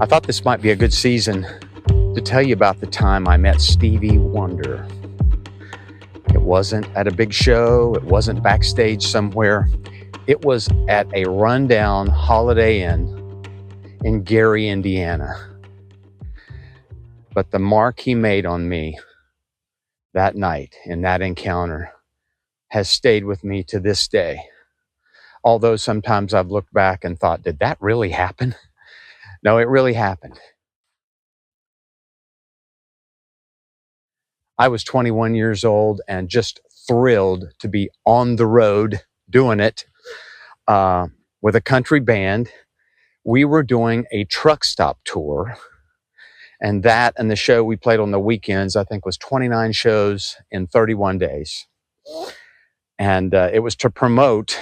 I thought this might be a good season to tell you about the time I met Stevie Wonder. It wasn't at a big show, it wasn't backstage somewhere. It was at a rundown Holiday Inn in Gary, Indiana. But the mark he made on me that night in that encounter has stayed with me to this day. Although sometimes I've looked back and thought, did that really happen? No, it really happened. I was 21 years old and just thrilled to be on the road doing it with a country band. We were doing a truck stop tour, and that and the show we played on the weekends, I think, was 29 shows in 31 days. And it was to promote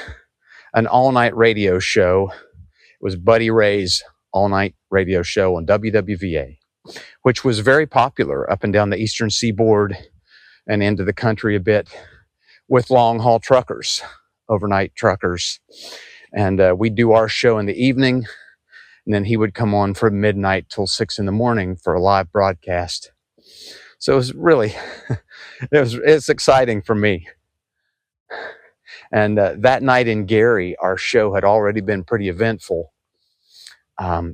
an all-night radio show. It was Buddy Ray's all-night radio show on WWVA, which was very popular up and down the eastern seaboard and into the country a bit with long-haul truckers, overnight truckers. And we'd do our show in the evening, and then he would come on from midnight till 6 a.m. for a live broadcast. So it was really, it's exciting for me. And that night in Gary, our show had already been pretty eventful.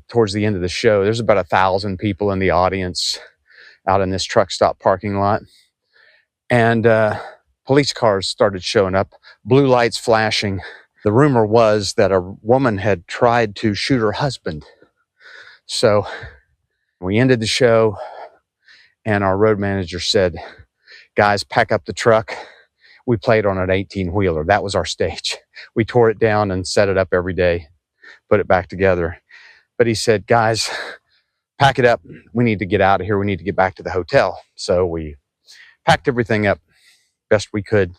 Towards the end of the show, there's about 1,000 people in the audience out in this truck stop parking lot. And police cars started showing up, blue lights flashing. The rumor was that a woman had tried to shoot her husband. So we ended the show, and our road manager said, guys, pack up the truck. We played on an 18-wheeler. That was our stage. We tore it down and set it up every day, put it back together. But he said, guys, pack it up. We need to get out of here. We need to get back to the hotel. So we packed everything up best we could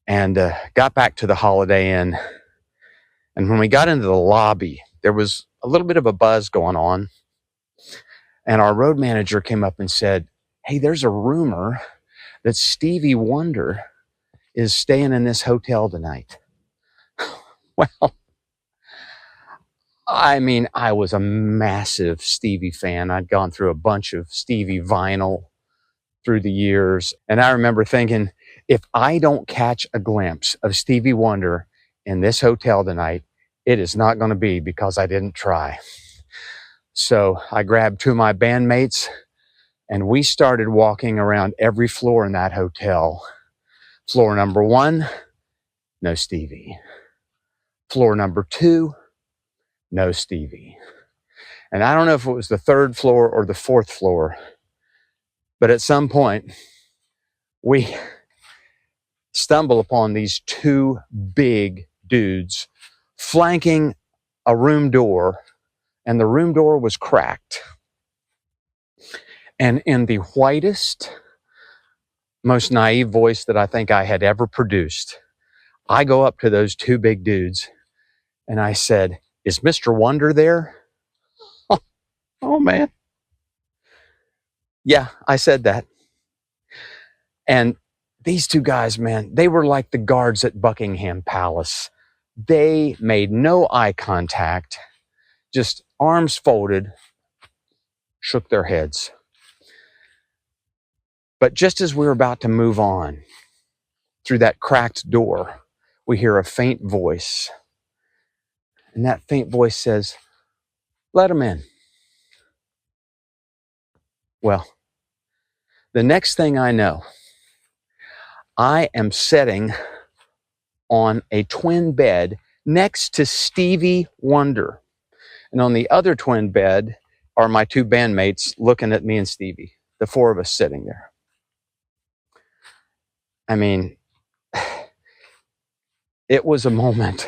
and got back to the Holiday Inn. And when we got into the lobby, there was a little bit of a buzz going on. And our road manager came up and said, hey, there's a rumor that Stevie Wonder is staying in this hotel tonight. Well, I mean, I was a massive Stevie fan. I'd gone through a bunch of Stevie vinyl through the years. And I remember thinking, if I don't catch a glimpse of Stevie Wonder in this hotel tonight, it is not going to be because I didn't try. So I grabbed two of my bandmates, and we started walking around every floor in that hotel. Floor number 1, no Stevie. Floor number 2, no Stevie. And I don't know if it was the 3rd floor or the 4th floor, but at some point we stumble upon these 2 big dudes flanking a room door, and the room door was cracked. And in the whitest, most naive voice that I think I had ever produced, I go up to those 2 big dudes and I said, is Mr. Wonder there? Oh man. Yeah, I said that. And these 2 guys, man, they were like the guards at Buckingham Palace. They made no eye contact, just arms folded, shook their heads. But just as we were about to move on through that cracked door, we hear a faint voice. And that faint voice says, let him in. Well, the next thing I know, I am sitting on a twin bed next to Stevie Wonder. And on the other twin bed are my 2 bandmates looking at me and Stevie, the 4 of us sitting there. I mean, it was a moment.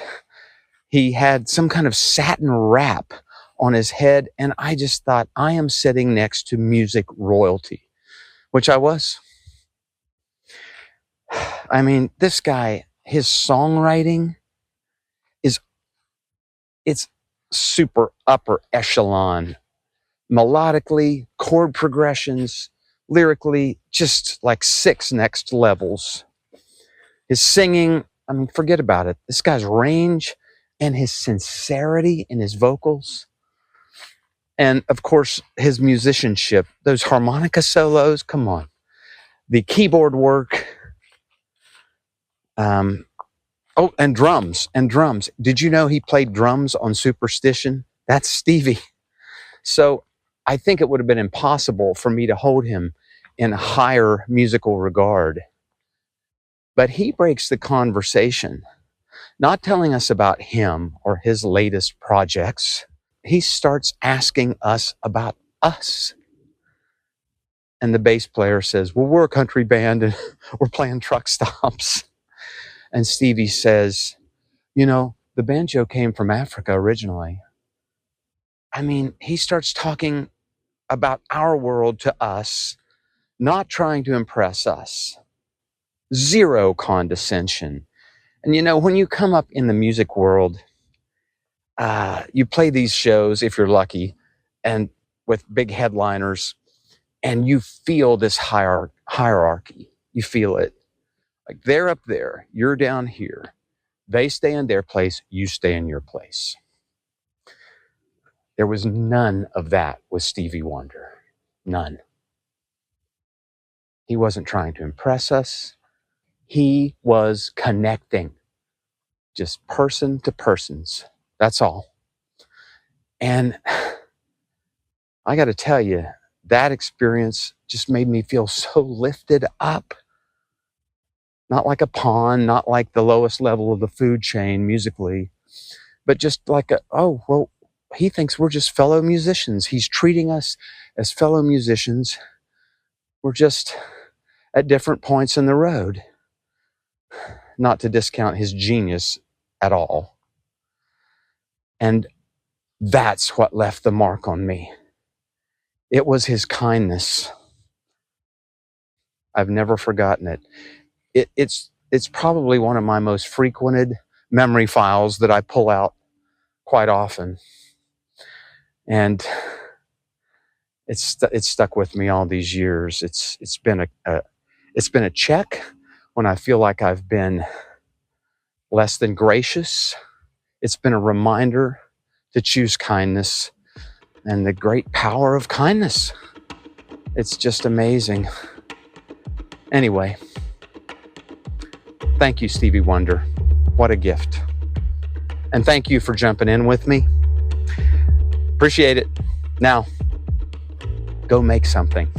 He had some kind of satin wrap on his head, and I just thought, I am sitting next to music royalty, which I was. I mean, this guy, his songwriting it's super upper echelon, melodically, chord progressions, lyrically, just like 6 next levels. His singing, I mean, forget about it. This guy's range and his sincerity in his vocals. And of course, his musicianship, those harmonica solos, come on. The keyboard work. Oh, and drums. Did you know he played drums on Superstition? That's Stevie. So I think it would have been impossible for me to hold him in higher musical regard. But he breaks the conversation, not telling us about him or his latest projects. He starts asking us about us. And the bass player says, well, we're a country band and we're playing truck stops. And Stevie says, you know, the banjo came from Africa originally. I mean, he starts talking about our world to us, not trying to impress us. Zero condescension. And you know, when you come up in the music world, you play these shows, if you're lucky, and with big headliners, and you feel this hierarchy. You feel it. Like they're up there, you're down here. They stay in their place, you stay in your place. There was none of that with Stevie Wonder. None. He wasn't trying to impress us. He was connecting, just person to persons. That's all. And I got to tell you, that experience just made me feel so lifted up. Not like a pawn, not like the lowest level of the food chain musically, but just like oh, well, he thinks we're just fellow musicians. He's treating us as fellow musicians. We're just at different points in the road. Not to discount his genius at all. And that's what left the mark on me. It was his kindness. I've never forgotten it. It's probably one of my most frequented memory files that I pull out quite often. And it's stuck with me all these years. It's been a check when I feel like I've been less than gracious. It's been a reminder to choose kindness and the great power of kindness. It's just amazing. Anyway, thank you, Stevie Wonder. What a gift. And thank you for jumping in with me. Appreciate it. Now, go make something.